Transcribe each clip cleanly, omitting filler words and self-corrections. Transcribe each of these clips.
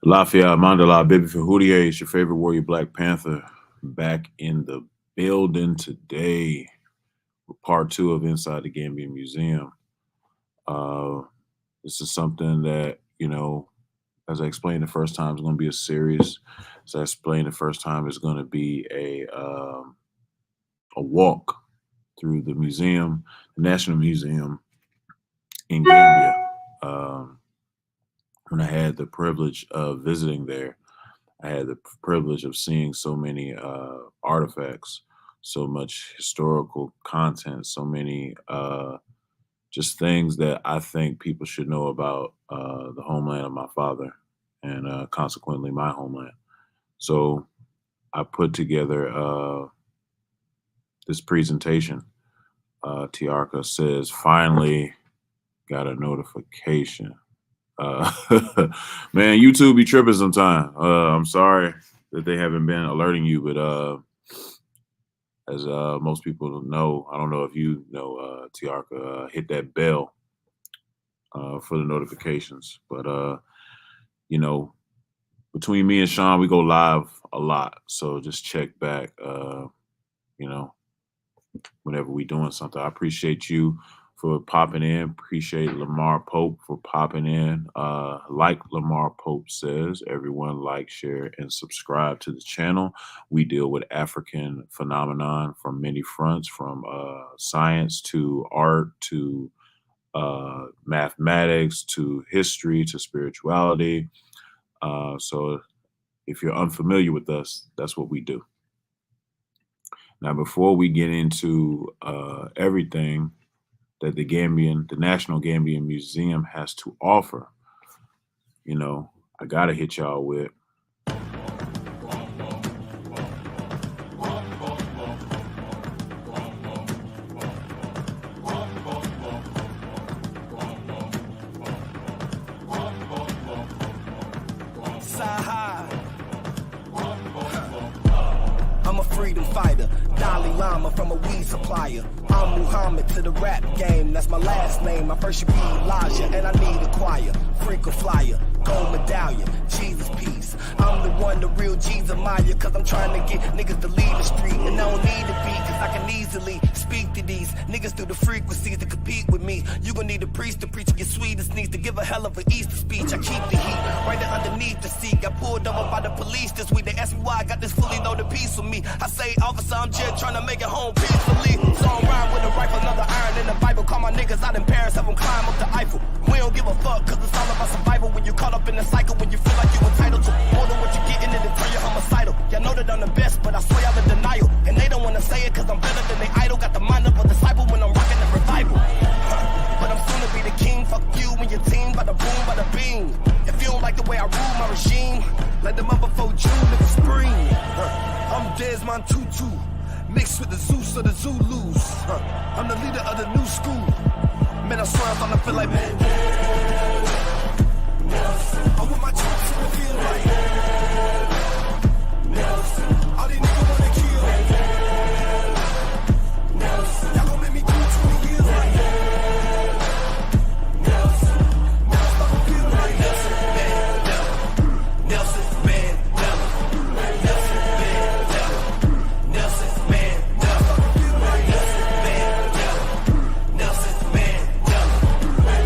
Lafayette Mandela, Baby Fahoudie, it's your favorite warrior, Black Panther, back in the building today with part two of Inside the Gambian Museum. Uh, this is something that, as I explained the first time, it's going to be a series. As I explained the first time, it's going to be a walk through the museum, the National Museum in Gambia. When I had the privilege of visiting there, I had the privilege of seeing so many artifacts, so much historical content, so many just things that I think people should know about the homeland of my father and consequently my homeland. So I put together this presentation. Tiarka says, finally got a notification. Man, YouTube be tripping sometime. I'm sorry that they haven't been alerting you, but as most people know, I don't know if you know, Tiarka, hit that bell for the notifications. But between me and Sean, we go live a lot, so just check back. Whenever we doing something, I appreciate you for popping in. Appreciate Lamar Pope for popping in. Like Lamar Pope says, everyone like, share, and subscribe to the channel. We deal with African phenomenon from many fronts, from science to art to mathematics to history to spirituality. So if you're unfamiliar with us, that's what we do. Now, before we get into everything that the National Gambian Museum has to offer, I gotta hit y'all with I'm a freedom fighter, Dalai Lama from a weed supplier. I'm Muhammad to the rap game, that's my last name. My first should be Elijah, and I need a choir. Freak a flyer, gold medallion, Jesus peace. I'm the one, the real Jesus Maya, cause I'm trying to get niggas to leave the street. And I don't need to be, cause I can easily speak to these niggas through the frequencies to compete with me. You gon' need a priest to preach your sweetest needs, to give a hell of an Easter speech. I keep the heat right there underneath the seat. Got pulled over by the police this week. They asked me why I got this fully loaded piece with me. I say, officer, I'm just trying to make it home peacefully. So I'm riding with a rifle, another iron in the Bible. Call my niggas out in Paris, have them climb up the Eiffel. We don't give a fuck, cause it's all about survival. When you caught up in the cycle, when you feel like you entitled to more than what you get in it, and turn you homicidal. Y'all know that I'm the best, but I swear I'm in denial. And they don't wanna say it, cause I'm better than they idol. Got the mind of a disciple when I'm rocking the revival. But I'm soon to be the king, fuck you and your team. By the boom, by the beam. If you don't like the way I rule my regime, let them up before June, nigga spring. I'm Desmond Tutu, mixed with the Zeus of the Zulus. I'm the leader of the new school. Man, I swear I'm starting to feel like Mandela. I want my troops to feel like Nelson. All these niggas wanna kill Nelson. Y'all gon' make me do 20 years like Nelson. Now I'm starting to feel like Nelson Mandela. Nelson Mandela. Nelson Mandela. Nelson Mandela. Nelson Mandela. Nelson Mandela.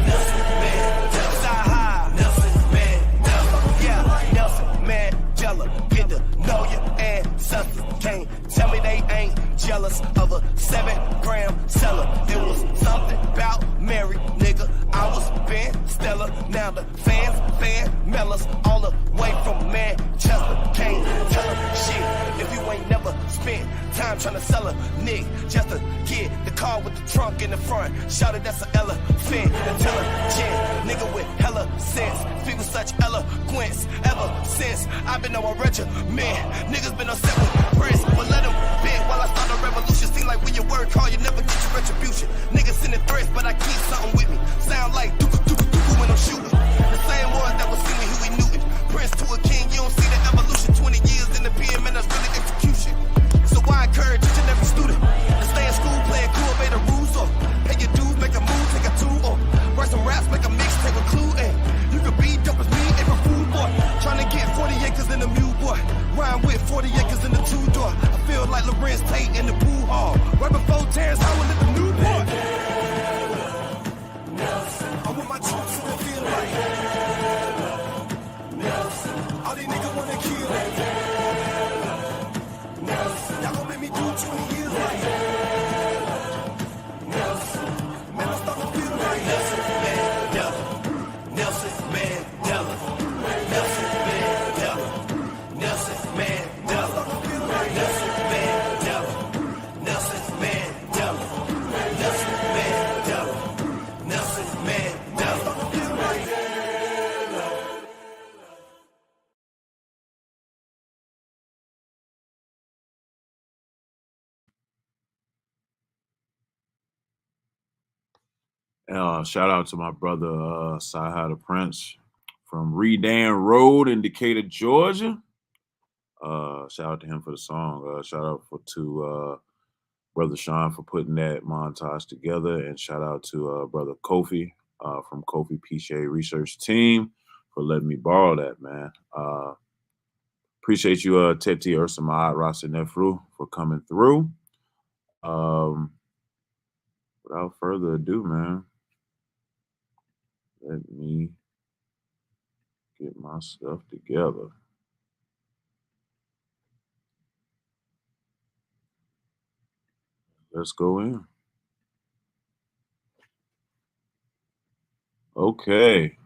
Nelson Mandela. Side high. Nelson Mandela. Yeah, Nelson Mandela. Get to know your ancestors. Can't tell me they ain't jealous of a 7-gram seller. It was something about Mary, nigga. I was Ben Stella. Now the fan Mellors all the way from Manchester. Can't tell her shit if you ain't never spent time trying to sell a nigga just to get the car with the trunk in the front. Shout it, that's an elephant. Intelligent nigga with hella sense. Speak with such eloquence ever since I've been on a regiment. Niggas been upset with Prince, but let them bend while I start a revolution. Seem like when you work hard, you never get your retribution. Niggas sending threats, but I keep something with me. Sound like dooku when I'm shooting. The same ones that was singing Huey Newton. Prince to a king, you don't see the evolution. 20 years in the pen, man, that's really execution. So I encourage each and every student to stay in school, play it cool, obey the rules, or pay your dues, make a move, take a tool, or write some raps, make a mixtape with clue. And you could be dope as me, April Fool boy, trying to Shout out to my brother Sahai the Prince from Redan Road in Decatur, Georgia. Shout out to him for the song. Shout out to brother Sean for putting that montage together, and shout out to brother Kofi from Kofi PCA Research Team for letting me borrow that, man. Appreciate you, Teti Ursamad Rasa Nefru, for coming through. Um, without further ado, man, let me get my stuff together. Let's go in. Okay.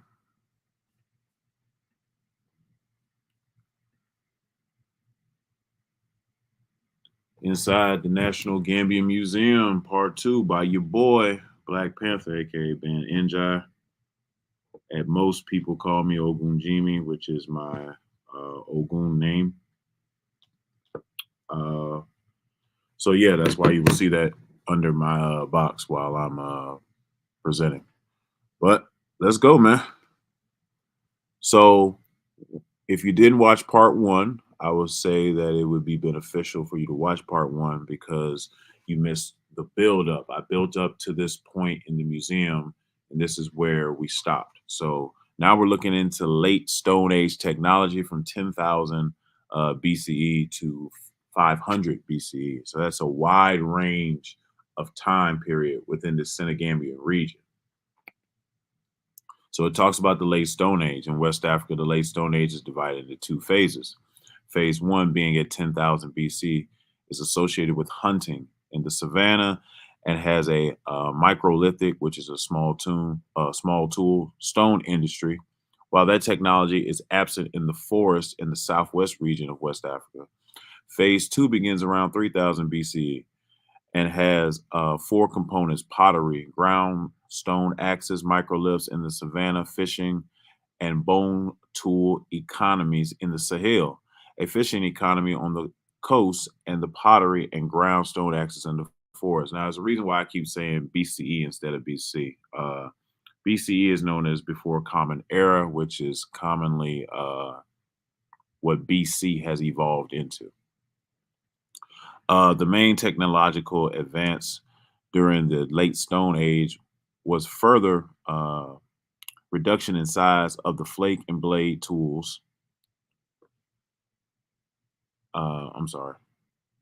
Inside the National Gambian Museum, part two by your boy, Blak Pantha, aka Ben Njai. At most people call me Ogun Jimmy, which is my Ogun name. Uh, so yeah, that's why you will see that under my box while I'm presenting. But let's go, man. So if you didn't watch part one, I would say that it would be beneficial for you to watch part one because you missed the build up. I built up to this point in the museum, and this is where we stopped. So now we're looking into late Stone Age technology from 10,000 BCE to 500 BCE. So that's a wide range of time period within the Senegambian region. So it talks about the late Stone Age. In West Africa, the late Stone Age is divided into two phases. Phase one, being at 10,000 BC, is associated with hunting in the savannah and has a microlithic, which is a small tool stone industry. While that technology is absent in the forest in the southwest region of West Africa, phase two begins around 3000 BCE and has four components: pottery, ground stone axes, microliths in the savannah, fishing, and bone tool economies in the Sahel, a fishing economy on the coast, and the pottery and ground stone axes in the forest. Now, there's a reason why I keep saying BCE instead of BC. BCE is known as before Common Era, which is commonly what BC has evolved into. The main technological advance during the late Stone Age was further reduction in size of the flake and blade tools. I'm sorry,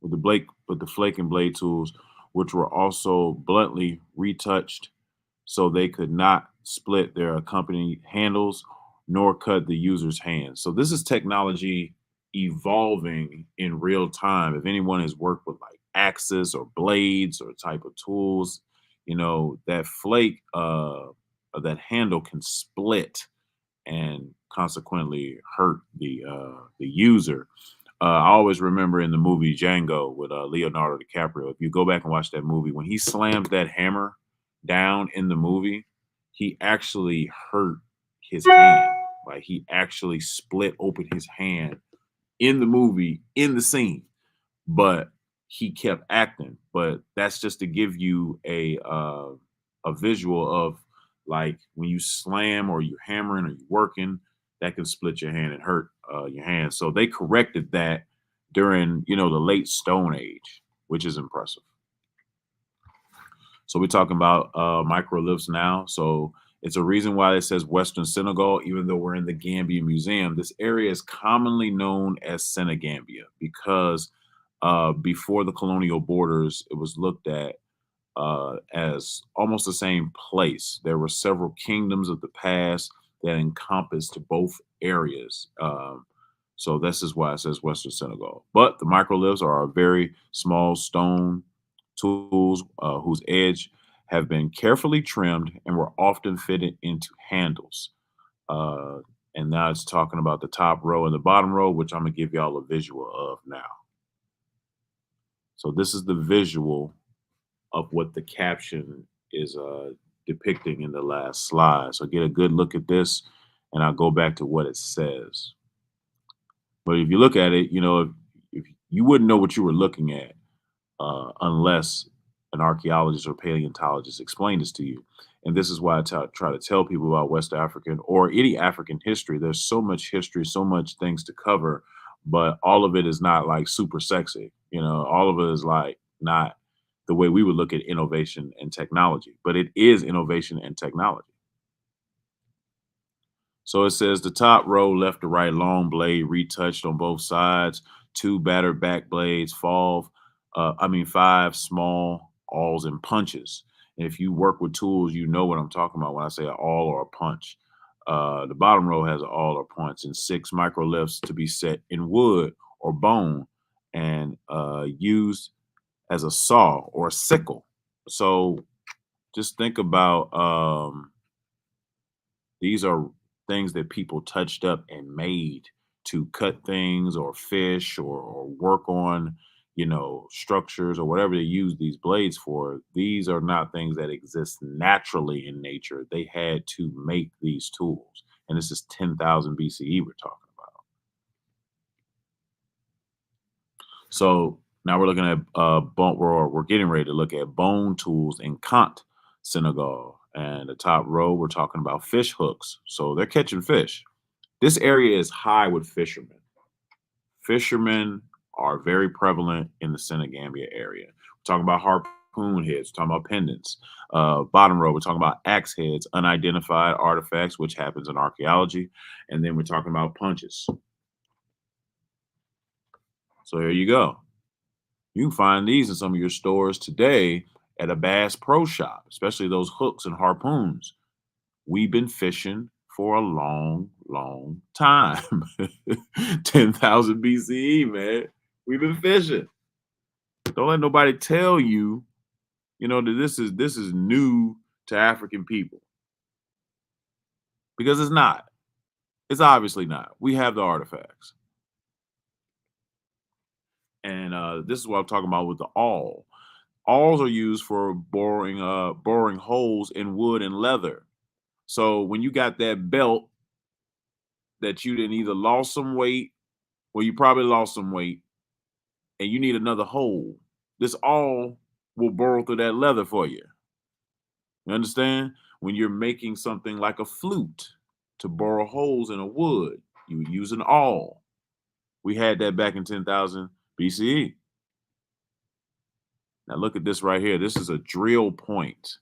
with the flake and blade tools, which were also bluntly retouched so they could not split their accompanying handles nor cut the user's hands. So this is technology evolving in real time. If anyone has worked with like axes or blades or type of tools, you know that flake, that handle can split and consequently hurt the user. I always remember in the movie Django with Leonardo DiCaprio. If you go back and watch that movie, when he slams that hammer down in the movie, he actually hurt his hand. Like he actually split open his hand in the movie, in the scene, but he kept acting. But that's just to give you a visual of like when you slam or you're hammering or you're working, that can split your hand and hurt your hand. So they corrected that during the late Stone Age, which is impressive. So we're talking about microliths now. So it's a reason why it says Western Senegal, even though we're in the Gambian Museum. This area is commonly known as Senegambia because before the colonial borders, it was looked at as almost the same place. There were several kingdoms of the past that encompassed both areas. So this is why it says Western Senegal. But the microliths are a very small stone tools whose edge have been carefully trimmed and were often fitted into handles. Uh, and now it's talking about the top row and the bottom row, which I'm gonna give y'all a visual of now. So this is the visual of what the caption is depicting in the last slide. So get a good look at this, and I'll go back to what it says. But if you look at it, if you wouldn't know what you were looking at unless an archaeologist or paleontologist explained this to you. And this is why try to tell people about West African or any African history. There's so much history, so much things to cover, but all of it is not like super sexy. All of it is like not the way we would look at innovation and technology, but it is innovation and technology. So it says the top row, left to right, long blade, retouched on both sides, two battered back blades, five small awls and punches. And if you work with tools, you know what I'm talking about when I say an awl or a punch. The bottom row has an awl or punch and six micro lifts to be set in wood or bone and used as a saw or a sickle. So just think about these are things that people touched up and made to cut things or fish or work on, structures or whatever they use these blades for. These are not things that exist naturally in nature. They had to make these tools. And this is 10,000 BCE we're talking about. So now we're looking at we're getting ready to look at bone tools in Kant, Senegal. And the top row, we're talking about fish hooks. So they're catching fish. This area is high with fishermen. Fishermen are very prevalent in the Senegambia area. We're talking about harpoon heads, we're talking about pendants. Bottom row, we're talking about axe heads, unidentified artifacts, which happens in archaeology. And then we're talking about punches. So here you go. You can find these in some of your stores today at a Bass Pro Shop, especially those hooks and harpoons. We've been fishing for a long, long time. 10,000 BCE, man. We've been fishing. Don't let nobody tell you, that this is new to African people. Because it's not. It's obviously not. We have the artifacts. And this is what I'm talking about with the awl. Awls are used for boring holes in wood and leather. So when you got that belt that you didn't either lost some weight, or you probably lost some weight, and you need another hole, this awl will burrow through that leather for you. You understand? When you're making something like a flute to burrow holes in a wood, you would use an awl. We had that back in 10,000 BCE. Now look at this right here. This is a drill point.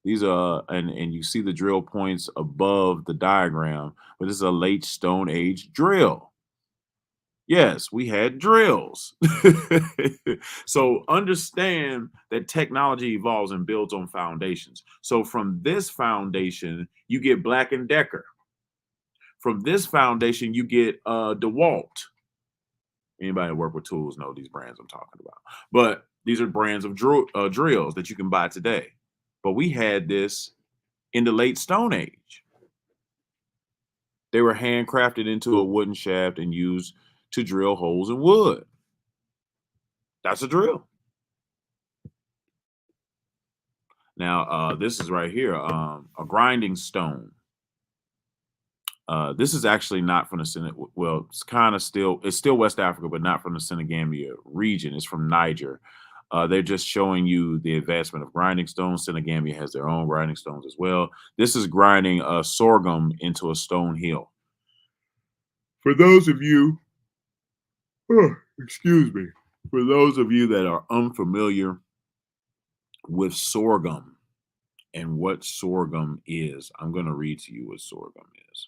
These are, and you see the drill points above the diagram, but this is a late Stone Age drill. Yes, we had drills. So understand that technology evolves and builds on foundations. So from this foundation, you get Black and Decker. From this foundation, you get DeWalt. Anybody that work with tools know these brands I'm talking about. But these are brands of drills that you can buy today. But we had this in the late Stone Age. They were handcrafted into a wooden shaft and used to drill holes in wood. That's a drill. Now, this is right here, a grinding stone. This is actually not from the Senegal. Well, it's still West Africa, but not from the Senegambia region. It's from Niger. They're just showing you the advancement of grinding stones. Senegambia has their own grinding stones as well. This is grinding sorghum into a stone hill. For those of you, excuse me, for those of you that are unfamiliar with sorghum and what sorghum is, I'm going to read to you what sorghum is.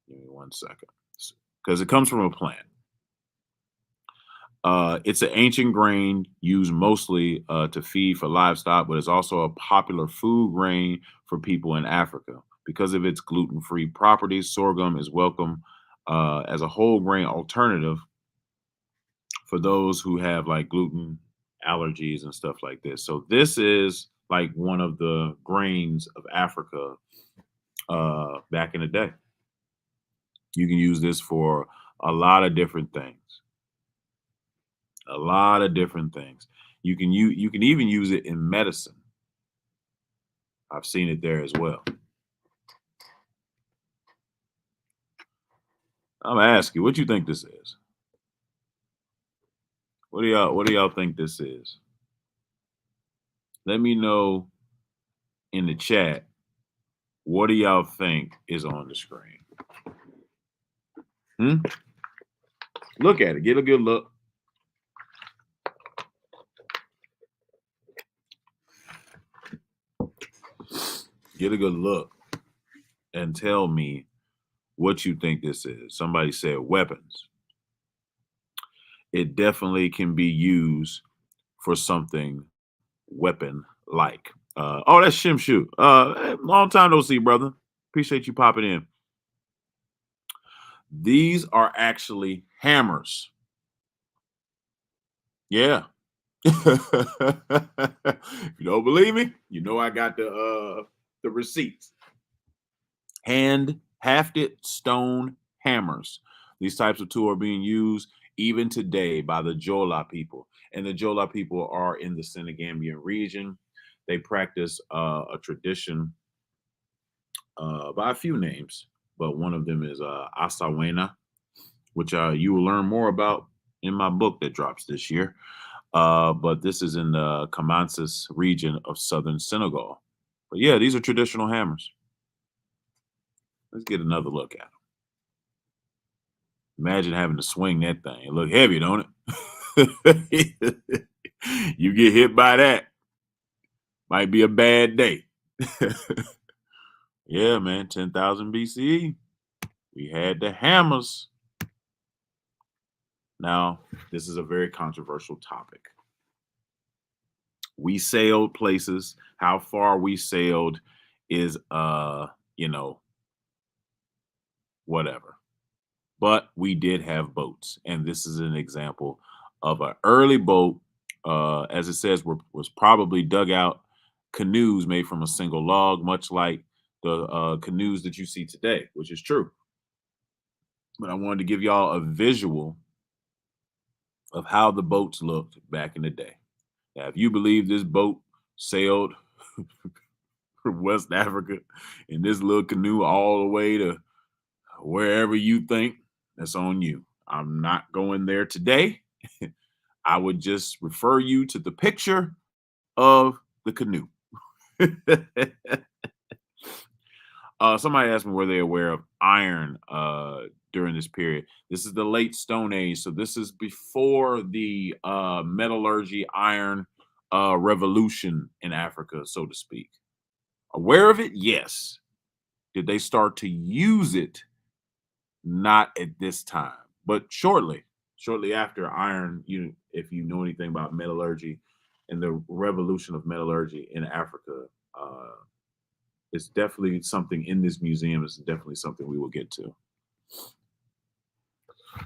Give me 1 second, because it comes from a plant. It's an ancient grain used mostly to feed for livestock, but it's also a popular food grain for people in Africa. Because of its gluten-free properties, sorghum is welcome as a whole grain alternative for those who have like gluten allergies and stuff like this. So this is like one of the grains of Africa back in the day. You can use this for a lot of different things. A lot of different things. You can even use it in medicine. I've seen it there as well. I'm gonna ask you, what you think this is? What do y'all think this is? Let me know in the chat, what do y'all think is on the screen? Hmm? Look at it. Get a good look. Get a good look and tell me what you think this is. Somebody said weapons. It definitely can be used for something weapon like. Oh, that's Shimshu. Long time no see, brother. Appreciate you popping in. These are actually hammers. Yeah. If you don't believe me, you know I got the receipts. Hand hafted stone hammers. These types of tools are being used even today by the Jola people. And the Jola people are in the Senegambian region. They practice a tradition by a few names, but one of them is Asawena, which you will learn more about in my book that drops this year. But this is in the Kamansis region of southern Senegal. But yeah, these are traditional hammers. Let's get another look at them. Imagine having to swing that thing. It look heavy, don't it? You get hit by that, might be a bad day. Yeah, man, 10,000 BCE. We had the hammers. Now, this is a very controversial topic. We sailed places. How far we sailed is whatever. But we did have boats, and this is an example of an early boat, as it says, was probably dug out canoes made from a single log, much like the canoes that you see today, which is true. But I wanted to give y'all a visual of how the boats looked back in the day. Now, if you believe this boat sailed from West Africa in this little canoe all the way to wherever you think, that's on you. I'm not going there today. I would just refer you to the picture of the canoe. Somebody asked me, were they aware of iron during this period? This is the late Stone Age, so this is before the metallurgy iron revolution in Africa, so to speak. Aware of it? Yes. Did they start to use it? Not at this time, but shortly after iron, if you know anything about metallurgy and the revolution of metallurgy in Africa, it's definitely something in this museum. It's definitely something we will get to.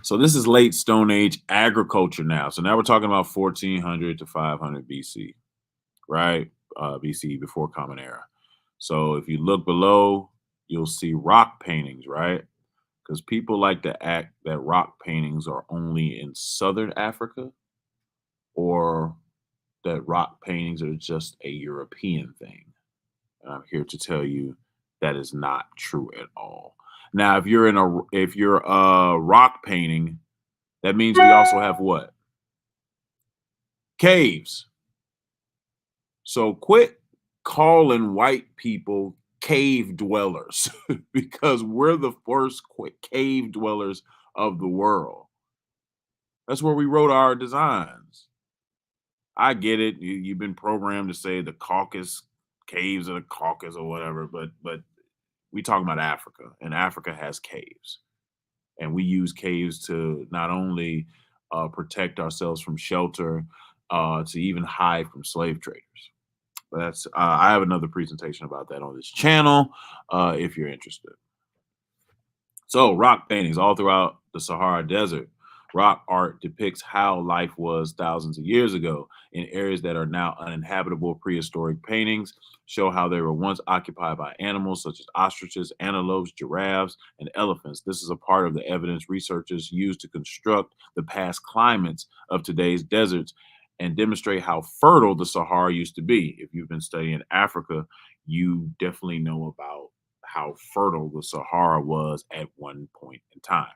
So this is late Stone Age agriculture now. So now we're talking about 1400 to 500 BC, right? BC, before Common Era. So if you look below, you'll see rock paintings, right? Because people like to act that rock paintings are only in Southern Africa, or that rock paintings are just a European thing. And I'm here to tell you that is not true at all. Now, if you're a rock painting, that means we also have what? Caves. So quit calling white people cave dwellers because we're the first cave dwellers of the world. That's where we wrote our designs. I get it. You've been programmed to say the Caucasus, caves of the Caucasus or whatever, but we talking about Africa, and Africa has caves. And we use caves to not only protect ourselves from shelter, to even hide from slave traders. That's I have another presentation about that on this channel if you're interested. So rock paintings all throughout the Sahara Desert. Rock art depicts how life was thousands of years ago in areas that are now uninhabitable. Prehistoric paintings show how they were once occupied by animals such as ostriches, antelopes, giraffes, and elephants. This is a part of the evidence researchers use to construct the past climates of today's deserts and demonstrate how fertile the Sahara used to be. If you've been studying Africa, you definitely know about how fertile the Sahara was at one point in time.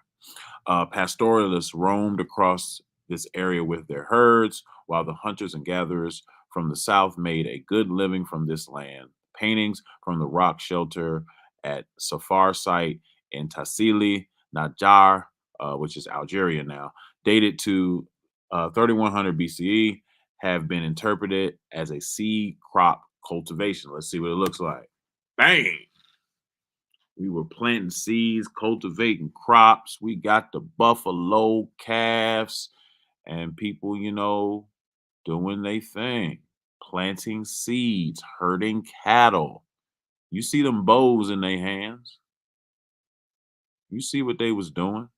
Pastoralists roamed across this area with their herds, while the hunters and gatherers from the south made a good living from this land. Paintings from the rock shelter at Safar site in Tassili, Najjar, which is Algeria now, dated to 3100 BCE, have been interpreted as a seed crop cultivation. Let's see what it looks like. Bang! We were planting seeds, cultivating crops. We got the buffalo calves and people, doing their thing, planting seeds, herding cattle. You see them bows in their hands. You see what they was doing.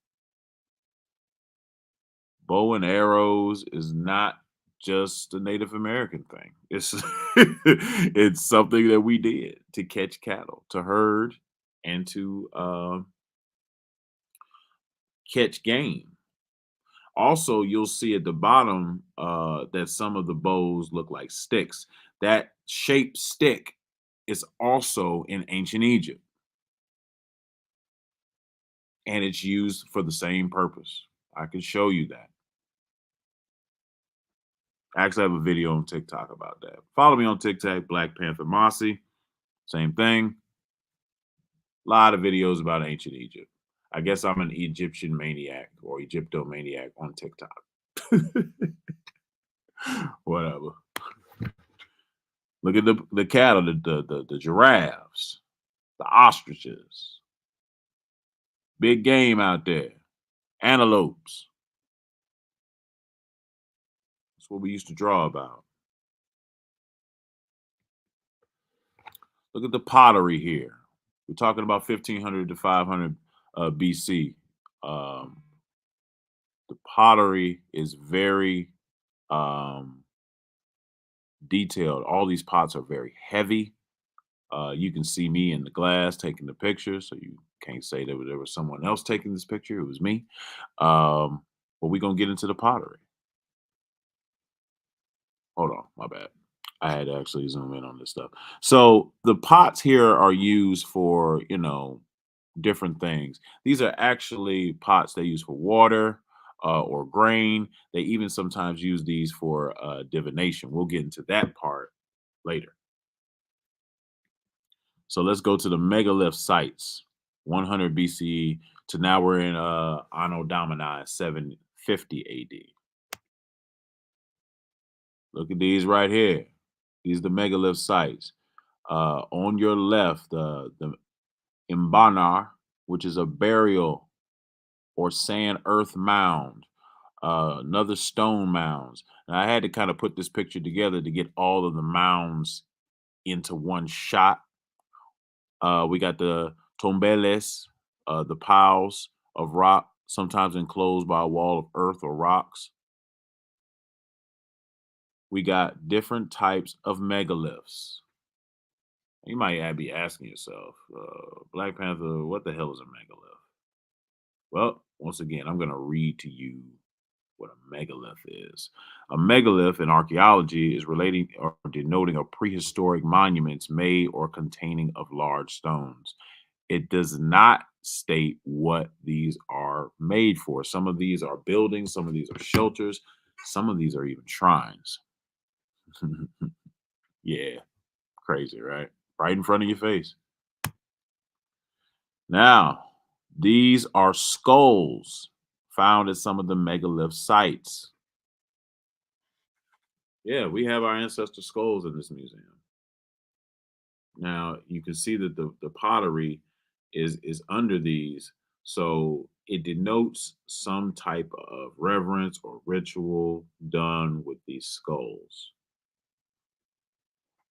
Bow and arrows is not just a Native American thing. It's it's something that we did to catch cattle, to herd, and to catch game. Also, you'll see at the bottom that some of the bows look like sticks. That shaped stick is also in ancient Egypt, and it's used for the same purpose. I can show you that. I actually have a video on TikTok about that. Follow me on TikTok, Blak Pantha Mossy. Same thing. A lot of videos about ancient Egypt. I guess I'm an Egyptian maniac or Egyptomaniac on TikTok. Whatever. Look at the cattle, the giraffes, the ostriches, big game out there, antelopes. That's what we used to draw about. Look at the pottery here. We're talking about 1500 to 500 BC. Um, the pottery is very detailed. All these pots are very heavy. You can see me in the glass taking the picture, so you can't say that there was someone else taking this picture. It was me. But we're going to get into the pottery. Hold on, my bad. I had to actually zoom in on this stuff. So the pots here are used for, different things. These are actually pots they use for water or grain. They even sometimes use these for divination. We'll get into that part later. So let's go to the megalith sites, 100 BCE to now we're in Anno Domini 750 AD. Look at these right here. These are the megalith sites. On your left, the Imbanar, which is a burial or sand earth mound, another stone mounds. And I had to kind of put this picture together to get all of the mounds into one shot. We got the tombeles, the piles of rock, sometimes enclosed by a wall of earth or rocks. We got different types of megaliths. You might be asking yourself, Blak Pantha, what the hell is a megalith? Well, once again, I'm going to read to you what a megalith is. A megalith in archaeology is relating or denoting a prehistoric monuments made or containing of large stones. It does not state what these are made for. Some of these are buildings, some of these are shelters, some of these are even shrines. Yeah, crazy, right? Right in front of your face. Now, these are skulls found at some of the megalith sites. Yeah, we have our ancestor skulls in this museum. Now, you can see that the pottery is under these, so it denotes some type of reverence or ritual done with these skulls.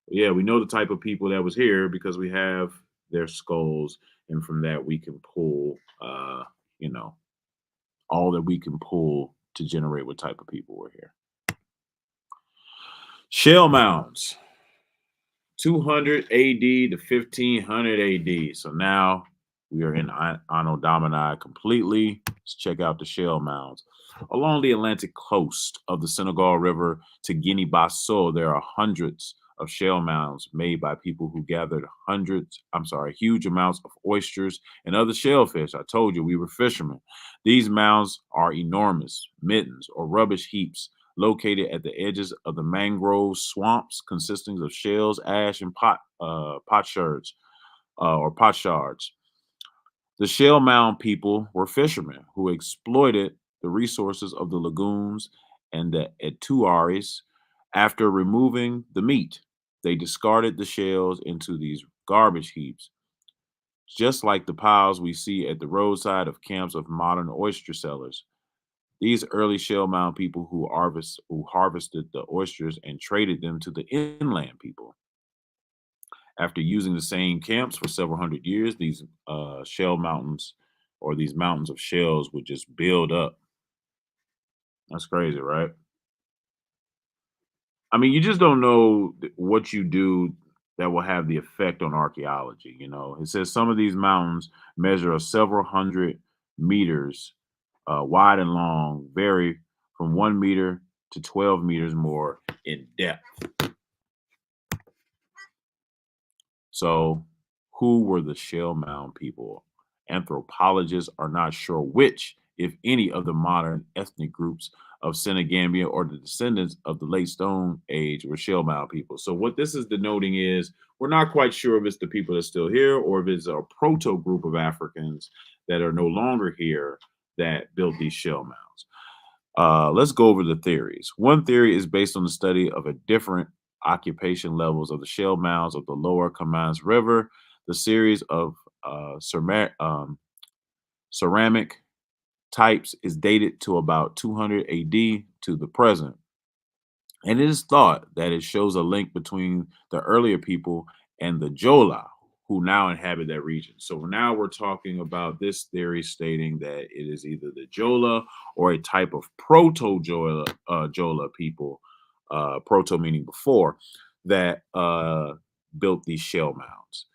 Yeah, we know the type of people that was here because we have their skulls, and from that we can pull, all that we can pull to generate what type of people were here. Shell mounds, 200 AD to 1500 AD. So now we are in Anno Domini completely. Let's check out the shell mounds. Along the Atlantic coast of the Senegal River to Guinea-Bissau, there are hundreds of shell mounds made by people who gathered huge amounts of oysters and other shellfish. I told you we were fishermen. These mounds are enormous middens or rubbish heaps located at the edges of the mangrove swamps, consisting of shells, ash, and potsherds or potsherds. The shell mound people were fishermen who exploited the resources of the lagoons and the estuaries. After removing the meat, they discarded the shells into these garbage heaps, just like the piles we see at the roadside of camps of modern oyster sellers. These early shell mound people who harvested the oysters and traded them to the inland people. After using the same camps for several hundred years, these shell mountains or these mountains of shells would just build up. That's crazy, right? I mean, you just don't know what you do that will have the effect on archaeology. It says some of these mountains measure a several hundred meters wide and long, vary from 1 meter to 12 meters more in depth. So, who were the shell mound people? Anthropologists are not sure which, if any, of the modern ethnic groups of Senegambia or the descendants of the late Stone Age were shell mound people. So, what this is denoting is we're not quite sure if it's the people that's still here or if it's a proto group of Africans that are no longer here that built these shell mounds. Let's go over the theories. One theory is based on the study of a different occupation levels of the shell mounds of the lower Kamans River. The series of ceramic types is dated to about 200 AD to the present. And it is thought that it shows a link between the earlier people and the Jola, who now inhabit that region. So now we're talking about this theory stating that it is either the Jola or a type of proto Jola people, proto meaning before, that built these shell mounds.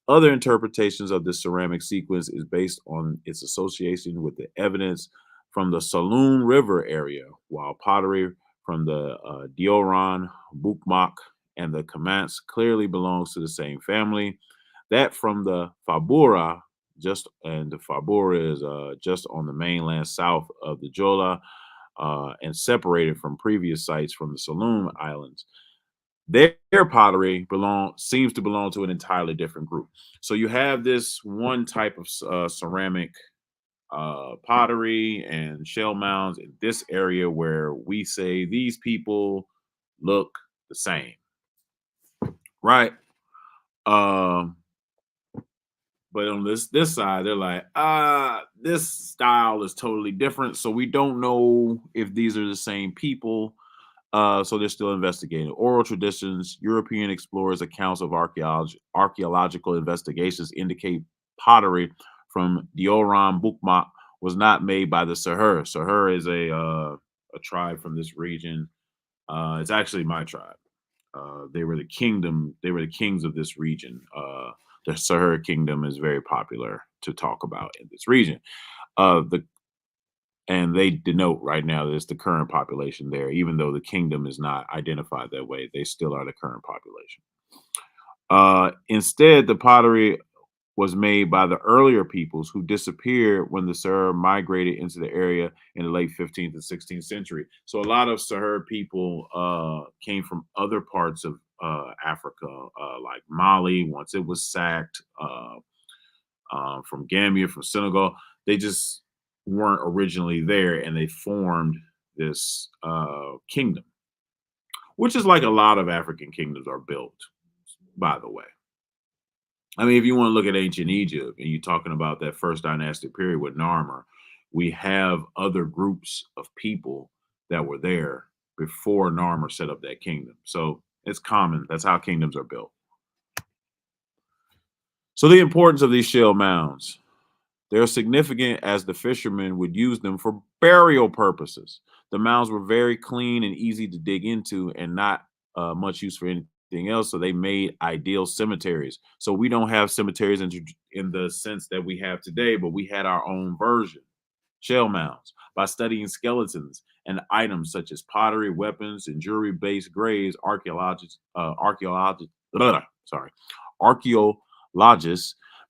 Other interpretations of this ceramic sequence is based on its association with the evidence from the Saloon River area, while pottery from the Dioran, Bukmak, and the Kamans clearly belongs to the same family. That from the Fabura, the Fabura is just on the mainland south of the Jola and separated from previous sites from the Saloon Islands. Their pottery seems to belong to an entirely different group. So you have this one type of ceramic pottery and shell mounds in this area where we say these people look the same, right? Um, but on this side, they're like, this style is totally different. So we don't know if these are the same people. So they're still investigating. Oral traditions, European explorers' accounts of archaeological investigations indicate pottery from Dioram Bukma was not made by the Sahur. Sahur is a tribe from this region. It's actually my tribe. They were the kingdom. They were the kings of this region. The Sahur kingdom is very popular to talk about in this region. The and they denote right now that it's the current population there, even though the kingdom is not identified that way. They still are the current population. Instead, the pottery was made by the earlier peoples who disappeared when the Sahara migrated into the area in the late 15th and 16th century. So a lot of Sahara people came from other parts of Africa, like Mali, once it was sacked, from Gambia, from Senegal. They just weren't originally there, and they formed this kingdom, which is like a lot of African kingdoms are built, by the way. I mean, if you want to look at ancient Egypt and you're talking about that first dynastic period with Narmer, we have other groups of people that were there before Narmer set up that kingdom. So it's common. That's how kingdoms are built. So the importance of these shell mounds. They're significant as the fishermen would use them for burial purposes. The mounds were very clean and easy to dig into and not much use for anything else. So they made ideal cemeteries. So we don't have cemeteries in the sense that we have today, but we had our own version. Shell mounds. By studying skeletons and items such as pottery, weapons, and jewelry-based graves, archaeologists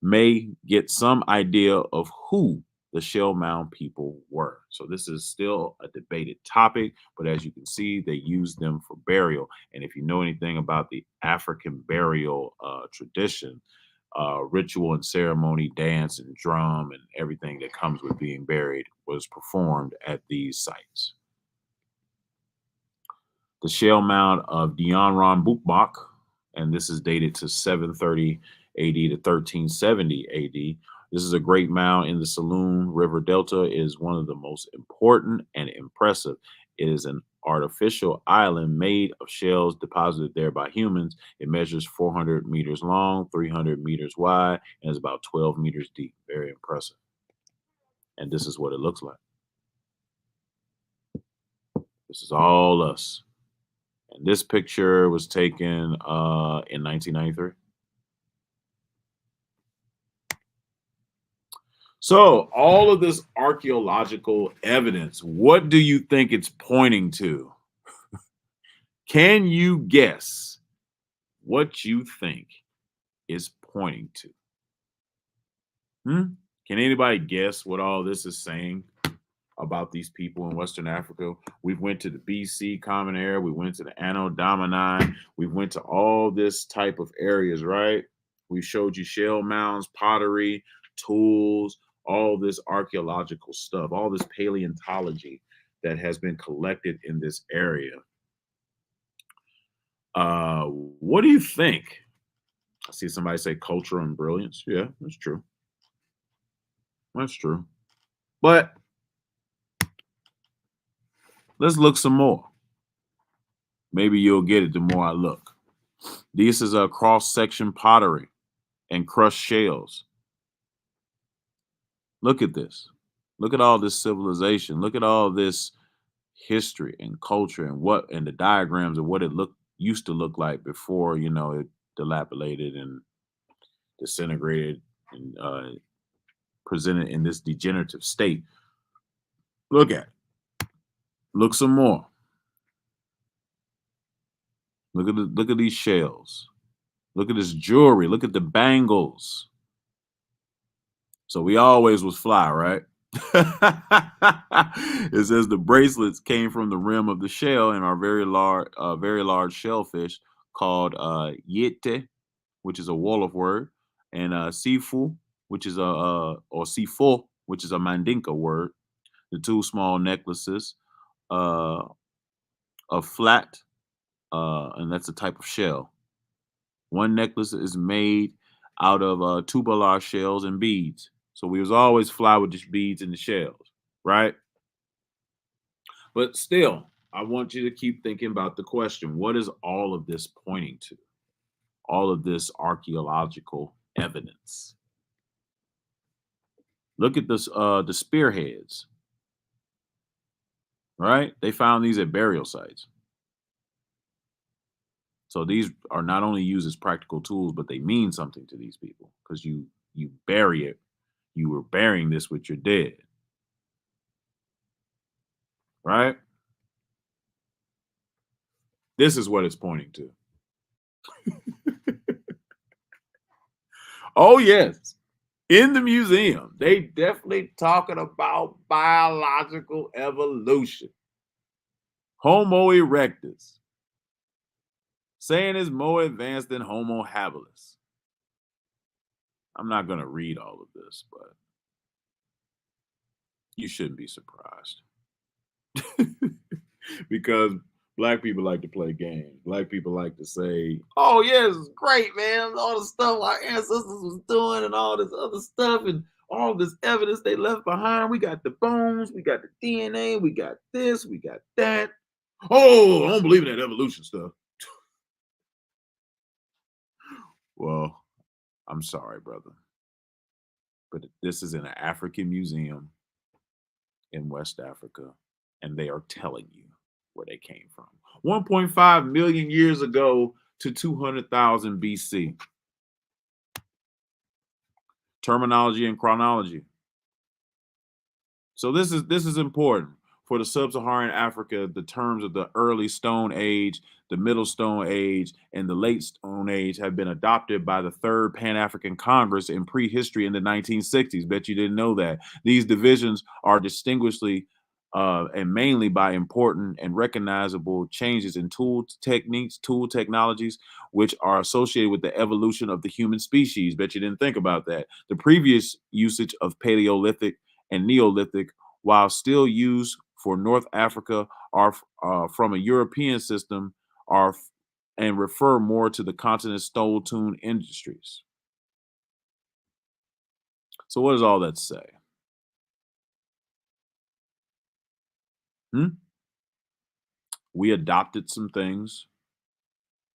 may get some idea of who the shell mound people were. So this is still a debated topic, but as you can see, they use them for burial. And if you know anything about the African burial tradition, ritual and ceremony, dance and drum, and everything that comes with being buried was performed at these sites. The shell mound of Dionron Bukbak, and this is dated to 730 AD to 1370 AD. This is a great mound in the Saloon River Delta. It is one of the most important and impressive. It is an artificial island made of shells deposited there by humans. It measures 400 meters long, 300 meters wide, and is about 12 meters deep. Very impressive. And this is what it looks like. This is all us. And this picture was taken in 1993. So, all of this archaeological evidence, what do you think it's pointing to? Can you guess what you think it's pointing to? Can anybody guess what all this is saying about these people in Western Africa? We went to the BC Common Era. We went to the Anno Domini. We went to all this type of areas, right? We showed you shell mounds, pottery, tools, all this archaeological stuff, all this paleontology that has been collected in this area. What do you think? I see somebody say culture and brilliance. Yeah, that's true. That's true. But let's look some more. Maybe you'll get it the more I look. This is a cross-section pottery and crushed shells. Look at this. Look at all this civilization. Look at all this history and culture and the diagrams of what it used to look like before, it dilapidated and disintegrated and presented in this degenerative state. Look at it. Look some more. Look at these shells. Look at this jewelry. Look at the bangles. So we always was fly, right? It says the bracelets came from the rim of the shell and are very large shellfish called yete, which is a Wolof word, and sifu, which is or sifo, which is a Mandinka word. The two small necklaces, a flat, and that's a type of shell. One necklace is made out of tubular shells and beads. So we was always fly with the beads and the shells, right? But still, I want you to keep thinking about the question: what is all of this pointing to? All of this archaeological evidence. Look at this, the spearheads, right? They found these at burial sites. So these are not only used as practical tools, but they mean something to these people because you bury it. You were burying this with your dead, right? This is what it's pointing to. Oh, yes. In the museum, they definitely talking about biological evolution. Homo erectus. Saying is more advanced than Homo habilis. I'm not going to read all of this, but you shouldn't be surprised. Because Black people like to play games. Black people like to say, oh, yeah, this is great, man. All the stuff our ancestors was doing and all this other stuff and all this evidence they left behind. We got the bones, we got the DNA, we got this, we got that. Oh, I don't believe in that evolution stuff. Well, I'm sorry, brother. But this is in an African museum in West Africa, and they are telling you where they came from. 1.5 million years ago to 200,000 BC. Terminology and chronology. So this is important. For the sub-Saharan Africa, the terms of the early Stone Age, the Middle Stone Age, and the Late Stone Age have been adopted by the Third Pan-African Congress in prehistory in the 1960s. Bet you didn't know that. These divisions are distinguishedly and mainly by important and recognizable changes in tool techniques, tool technologies, which are associated with the evolution of the human species. Bet you didn't think about that. The previous usage of Paleolithic and Neolithic, while still used for North Africa, are from a European system, are and refer more to the continent's stone tune industries. So, what does all that say? Hmm? We adopted some things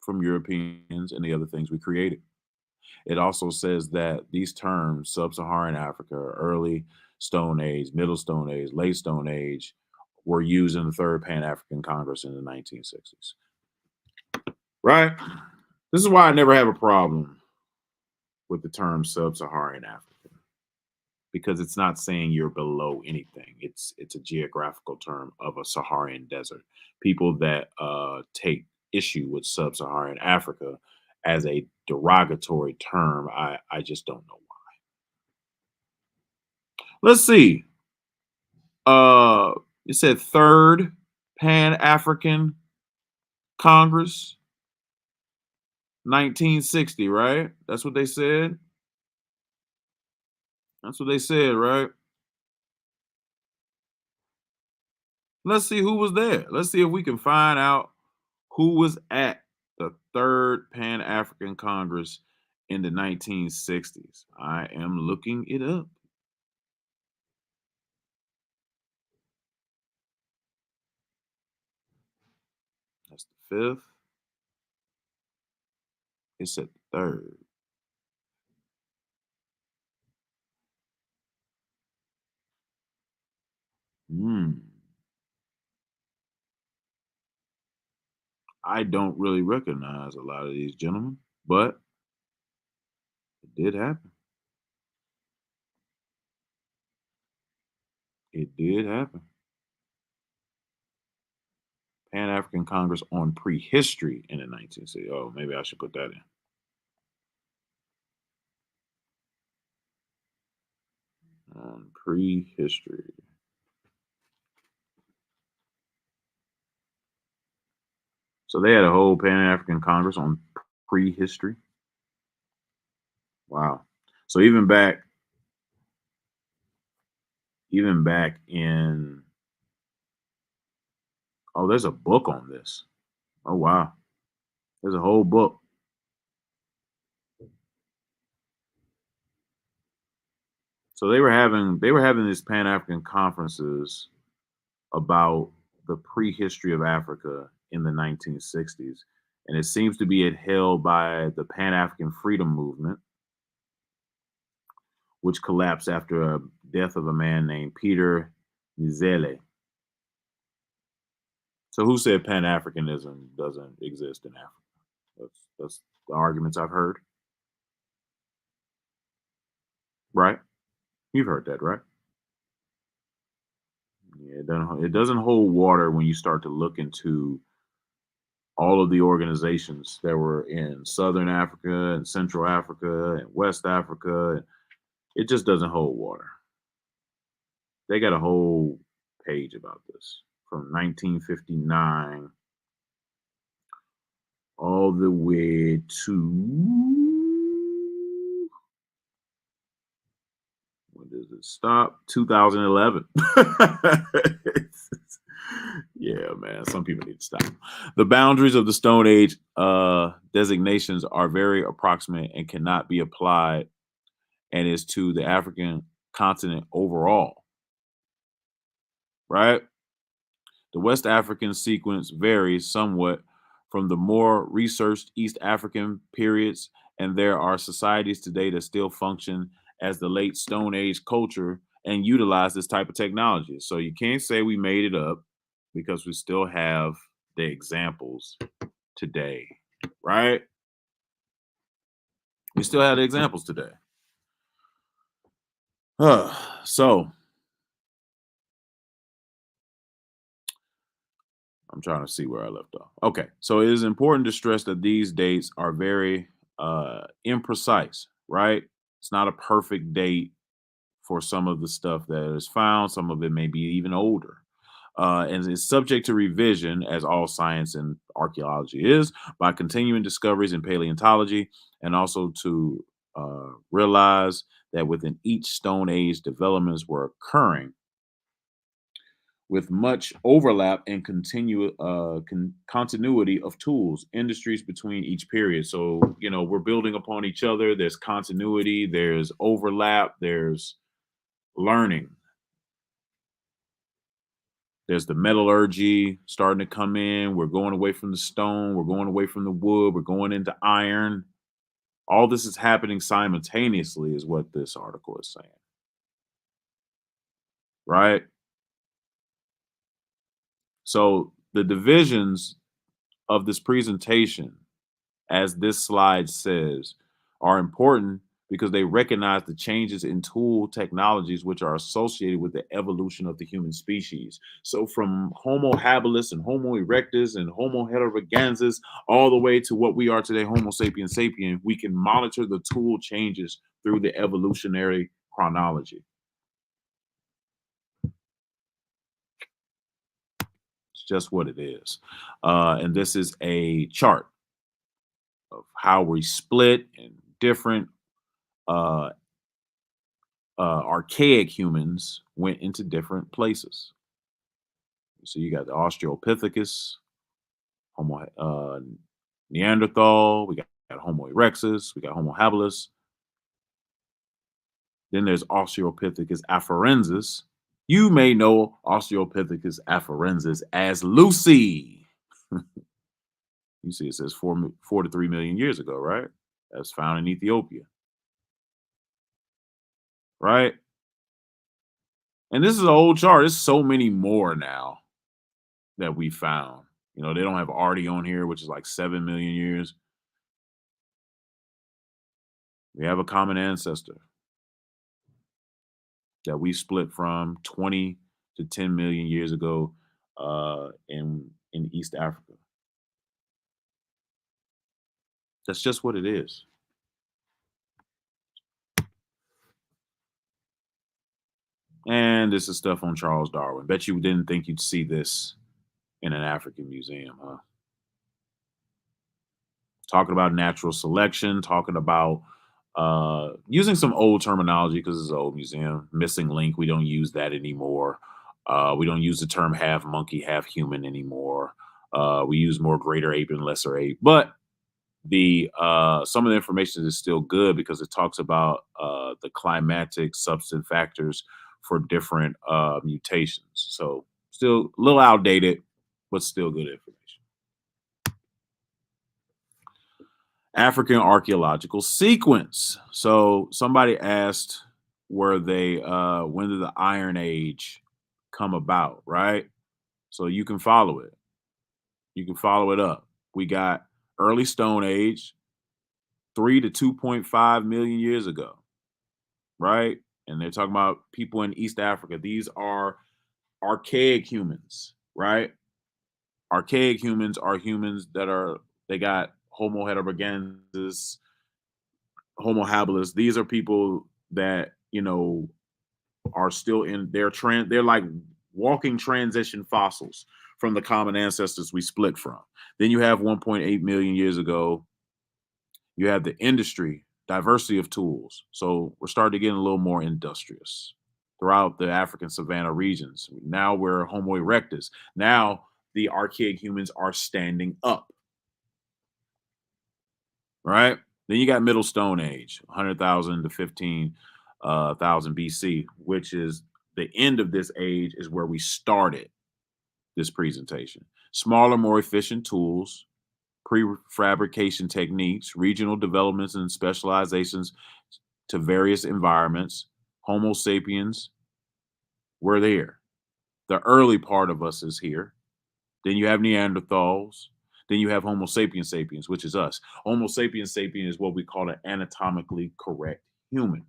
from Europeans and the other things we created. It also says that these terms, sub Saharan Africa, early Stone Age, Middle Stone Age, Late Stone Age, were used in the Third Pan African Congress in the 1960s. Right? This is why I never have a problem with the term sub Saharan Africa because it's not saying you're below anything. It's a geographical term of a Saharan desert. People that take issue with sub-Saharan Africa as a derogatory term, I just don't know why. Let's see. Uh, it said Third Pan African Congress, 1960, right? That's what they said. That's what they said, right? Let's see who was there. Let's see if we can find out who was at the Third Pan African Congress in the 1960s. I am looking it up. That's the fifth. It's at the third. Hmm. I don't really recognize a lot of these gentlemen, but it did happen. It did happen. Pan African Congress on prehistory in the 1960s. Oh, maybe I should put that in. On prehistory. So they had a whole Pan African Congress on prehistory. Wow. So even back in oh, there's a book on this. Oh wow. There's a whole book. So they were having these Pan African conferences about the prehistory of Africa in the 1960s. And it seems to be held by the Pan African Freedom Movement, which collapsed after a death of a man named Peter Nzele. So who said Pan Africanism doesn't exist in Africa? That's the arguments I've heard. Right? You've heard that, right? Yeah, it doesn't hold water when you start to look into all of the organizations that were in Southern Africa and Central Africa and West Africa. It just doesn't hold water. They got a whole page about this from 1959 all the way to when does it stop? 2011. Yeah, man. Some people need to stop. The boundaries of the Stone Age designations are very approximate and cannot be applied and is to the African continent overall, right? The West African sequence varies somewhat from the more researched East African periods, and there are societies today that still function as the late Stone Age culture and utilize this type of technology. So you can't say we made it up because we still have the examples today, right? We still have the examples today. So I'm trying to see where I left off. Okay, so it is important to stress that these dates are very imprecise, right? It's not a perfect date for some of the stuff that is found. Some of it may be even older. And is subject to revision, as all science and archaeology is, by continuing discoveries in paleontology, and also to realize that within each Stone Age, developments were occurring with much overlap and continuity of tools, industries between each period. So, we're building upon each other. There's continuity, there's overlap, there's learning. There's the metallurgy starting to come in. We're going away from the stone. We're going away from the wood. We're going into iron. All this is happening simultaneously, is what this article is saying, right? So the divisions of this presentation, as this slide says, are important because they recognize the changes in tool technologies which are associated with the evolution of the human species. So, from Homo habilis and Homo erectus and Homo heidelbergensis all the way to what we are today, Homo sapiens sapien, we can monitor the tool changes through the evolutionary chronology. It's just what it is. And this is a chart of how we split and different uh, archaic humans went into different places. So you got the Australopithecus, Homo Neanderthal, we got Homo erectus, we got Homo habilis. Then there's Australopithecus afarensis. You may know Australopithecus afarensis as Lucy. You see, it says 4 to 3 million years ago, right? That's found in Ethiopia, right? And this is an old chart. There's so many more now that we found. They don't have Artie on here, which is like 7 million years. We have a common ancestor that we split from 20 to 10 million years ago in East Africa. That's just what it is. And this is stuff on Charles Darwin. Bet you didn't think you'd see this in an African museum, huh? Talking about natural selection, talking about using some old terminology because it's an old museum. Missing link, we don't use that anymore. We don't use the term half monkey, half human anymore. We use more greater ape and lesser ape. But the some of the information is still good because it talks about the climatic substance factors for different mutations. So still a little outdated, but still good information. African archaeological sequence. So somebody asked, were they when did the Iron Age come about, right? So you can follow it. You can follow it up. We got early Stone Age, 3 to 2.5 million years ago, right? And they're talking about people in East Africa. These are archaic humans, right? Archaic humans are humans they got Homo heidelbergensis, Homo habilis. These are people that are still in their trend. They're like walking transition fossils from the common ancestors we split from. Then you have 1.8 million years ago. You have the industry, diversity of tools. So we're starting to get a little more industrious throughout the African savanna regions. Now we're Homo erectus. Now the archaic humans are standing up, right? Then you got Middle Stone Age, 100,000 to 15,000 BC, which is the end of this age, is where we started this presentation. Smaller, more efficient tools, prefabrication techniques, regional developments and specializations to various environments. Homo sapiens, we're there. The early part of us is here. Then you have Neanderthals. Then you have Homo sapiens sapiens, which is us. Homo sapiens sapien is what we call an anatomically correct human.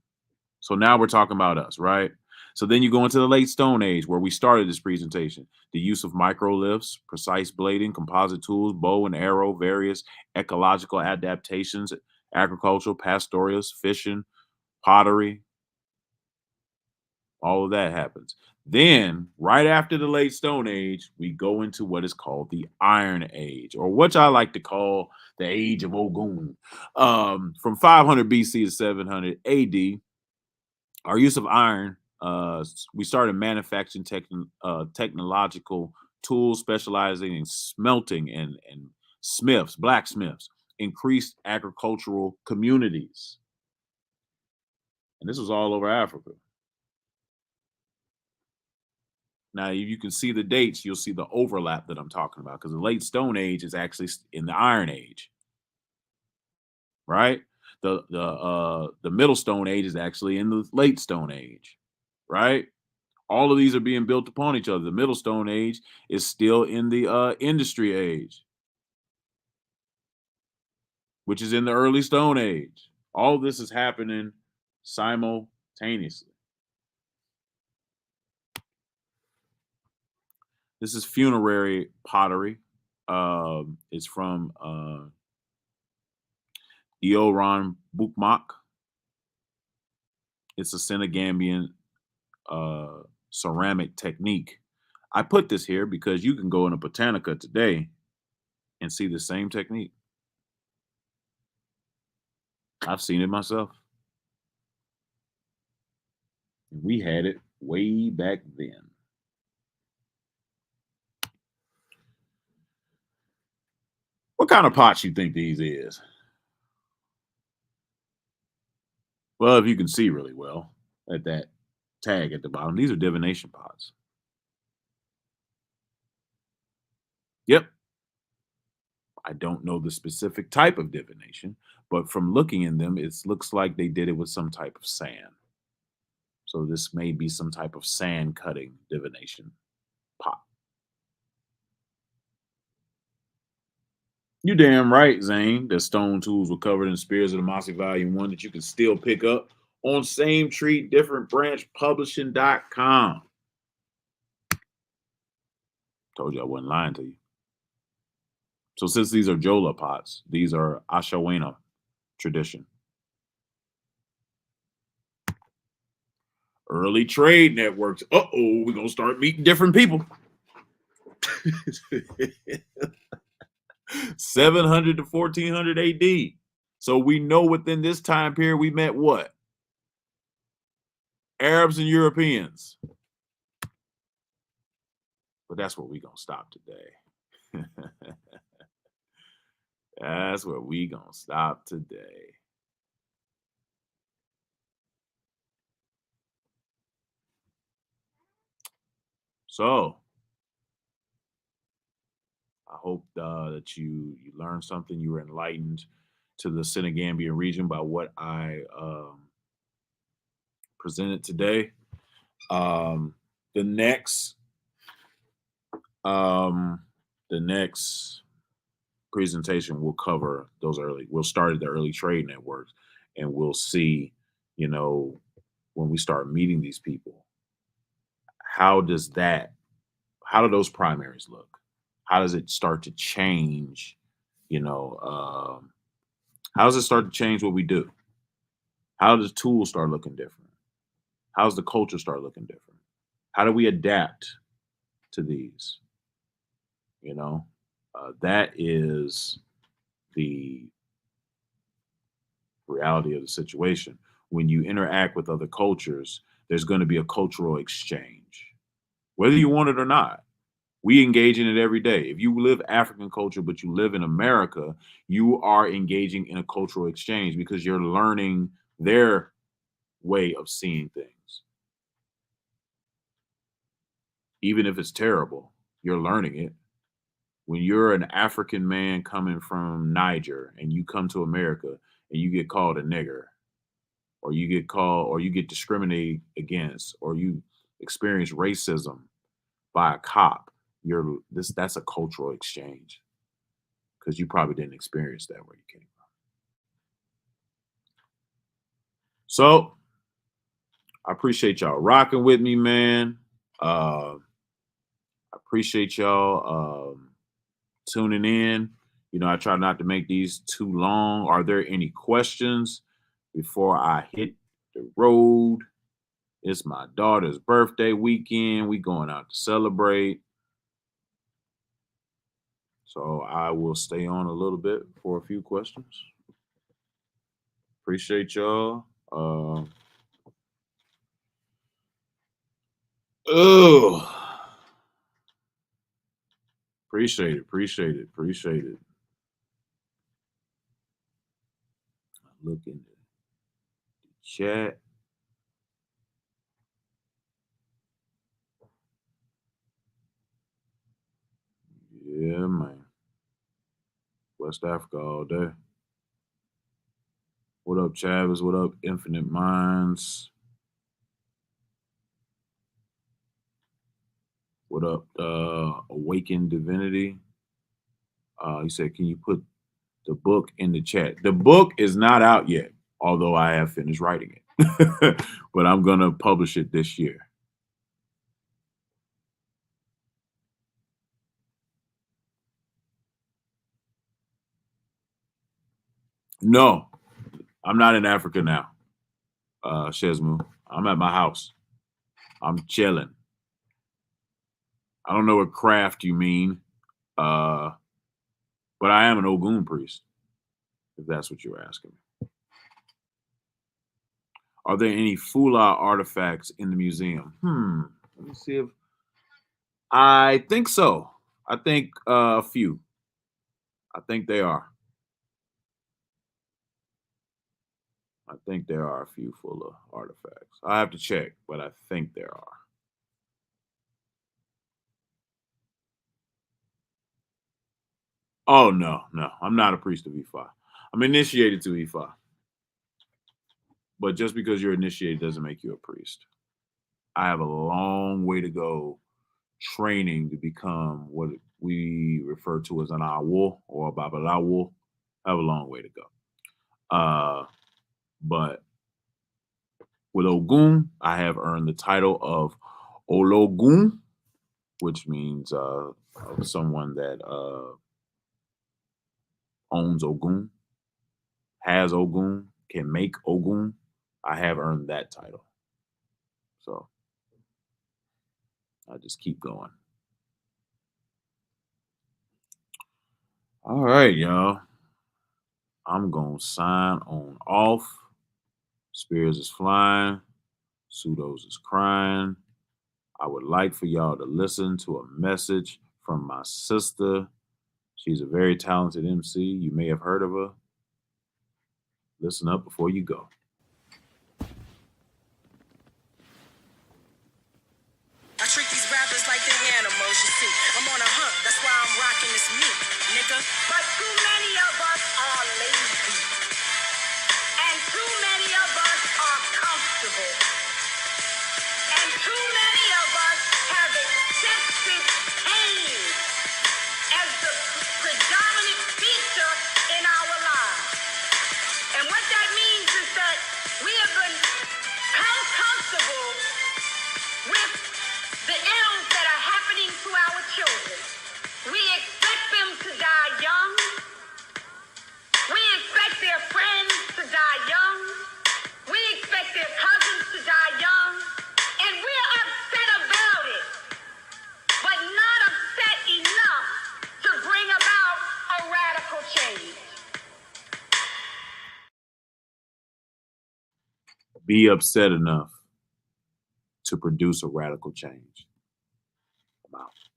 So now we're talking about us, right? So then you go into the late Stone Age, where we started this presentation. The use of microliths, precise blading, composite tools, bow and arrow, various ecological adaptations, agricultural, pastoralists, fishing, pottery, all of that happens. Then, right after the late Stone Age, we go into what is called the Iron Age, or what I like to call the Age of Ogun. From 500 BC to 700 AD, our use of iron, we started manufacturing technological tools specializing in smelting and smiths, blacksmiths, increased agricultural communities. And this was all over Africa. Now, if you can see the dates, you'll see the overlap that I'm talking about, because the late Stone Age is actually in the Iron Age, right? The middle Stone Age is actually in the late Stone Age, right? All of these are being built upon each other. The middle Stone Age is still in the industry age, which is in the early Stone Age. All of this is happening simultaneously. This is funerary pottery. It's from Ioran Bukmak. It's a Senegambian ceramic technique. I put this here because you can go in a Botanica today and see the same technique. I've seen it myself. We had it way back then. What kind of pots you think these is? Well, if you can see really well at that tag at the bottom, these are divination pots. Yep. I don't know the specific type of divination, but from looking in them, it looks like they did it with some type of sand. So this may be some type of sand cutting divination pot. You damn right, Zane, that stone tools were covered in Spears of the Mossy Volume 1 that you can still pick up on Same Tree, Different Branch Publishing.com. Told you I wasn't lying to you. So since these are Jola pots, these are Ashawena tradition. Early trade networks. Uh-oh, we're going to start meeting different people. 700 to 1400 AD. So we know within this time period we met what? Arabs and Europeans. But that's where we're going to stop today. That's where we're going to stop today. So I hope that you learned something. You were enlightened to the Senegambian region by what I presented today. The next presentation will cover those early. We'll start at the early trade networks, and we'll see, when we start meeting these people, how do those primaries look? How does it start to change? How does it start to change what we do? How does tools start looking different? How does the culture start looking different? How do we adapt to these? That is the reality of the situation. When you interact with other cultures, there's going to be a cultural exchange, whether you want it or not. We engage in it every day. If you live African culture, but you live in America, you are engaging in a cultural exchange because you're learning their way of seeing things. Even if it's terrible, you're learning it. When you're an African man coming from Niger and you come to America and you get called a nigger, or you get discriminated against, or you experience racism by a cop, that's a cultural exchange because you probably didn't experience that where you came from. So I appreciate y'all rocking with me, man. I appreciate y'all tuning in. You know, I try not to make these too long. Are there any questions before I hit the road? It's my daughter's birthday weekend. We going out to celebrate. So I will stay on a little bit for a few questions. Appreciate y'all. Oh, appreciate it. Appreciate it. Appreciate it. Look in the chat. Yeah, man. West Africa all day. What up, Chavis? What up, Infinite Minds? What up, Awakened Divinity? He said, can you put the book in the chat? The book is not out yet, although I have finished writing it. But I'm going to publish it this year. No, I'm not in Africa now, Shesmu. I'm at my house. I'm chilling. I don't know what craft you mean, but I am an Ogun priest, if that's what you're asking me. Are there any Fula artifacts in the museum? Let me see if I think so. I think a few. I think they are. I think there are a few Fula artifacts. I have to check, but I think there are. Oh no, no, I'm not a priest of Ifa. I'm initiated to Ifa, but just because you're initiated doesn't make you a priest. I have a long way to go training to become what we refer to as an awo or a babalawo. I have a long way to go. But with Ogun, I have earned the title of Ologun, which means someone that owns Ogun, has Ogun, can make Ogun. I have earned that title. So I just keep going. All right, y'all. I'm going to sign on off. Spears is flying. Pseudos is crying. I would like for y'all to listen to a message from my sister. She's a very talented MC. You may have heard of her. Listen up before you go. I treat these rappers like they're animals, you see. I'm on a hunt, that's why I'm rocking this meat, nigga. But too many of us are lazy. And too many of us are comfortable. And too many of us have accepted pain as the predominant feature in our lives. And what that means is that we have become comfortable with the ills that are happening to our children. We expect them to die young. We expect their friends to die young. We expect their cousins to die young. And we're upset about it, but not upset enough to bring about a radical change. Be upset enough to produce a radical change. I'm out.